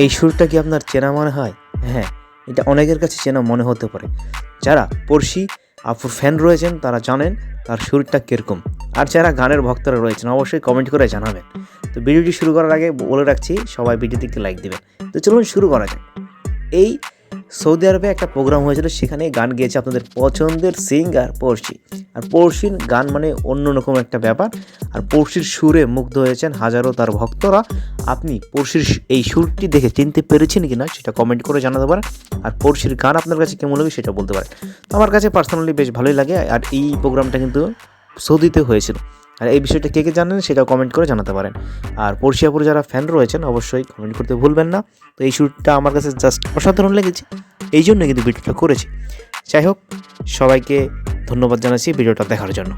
এই সুরটা কি আপনার চেনা মনে হয়? হ্যাঁ, এটা অনেকের কাছে চেনা মনে হতে পারে। যারা পড়শি আপুর ফ্যান রয়েছেন তারা জানেন তার সুরটা কীরকম। আর যারা গানের ভক্তরা রয়েছেন অবশ্যই কমেন্ট করে জানাবেন। তো ভিডিওটি শুরু করার আগে বলে রাখছি সবাই ভিডিওতে একটি লাইক দিবেন। তো চলুন শুরু করা যাক। এই সৌদি আরবে একটা প্রোগ্রাম হয়েছিল, সেখানে গান গেয়েছে আপনাদের পছন্দের সিঙ্গার পড়শি। আর পড়শির গান মানে অন্যরকম একটা ব্যাপার। আর পড়শির সুরে মুগ্ধ হয়েছেন হাজারো তার ভক্তরা। আপনি পড়শির এই সুরটি দেখে চিনতে পেরেছেন কি না সেটা কমেন্ট করে জানাতে পারেন। আর পড়শির গান আপনার কাছে কেমন লাগে সেটা বলতে পারেন। তো আমার কাছে পার্সোনালি বেশ ভালোই লাগে। আর এই প্রোগ্রামটা কিন্তু সৌদিতে হয়েছিল। আর এই বিষয়টা কে জানেন সেটাও কমেন্ট করে জানাতে পারেন। আর পড়শি আপুর যারা ফ্যান রয়েছেন অবশ্যই কমেন্ট করতে ভুলবেন না। তো এই শ্যুটটা আমার কাছে জাস্ট অসাধারণ লেগেছে, এই জন্য কিন্তু ভিডিওটা করেছি। যাই হোক, সবাইকে ধন্যবাদ জানাচ্ছি ভিডিওটা দেখার জন্য।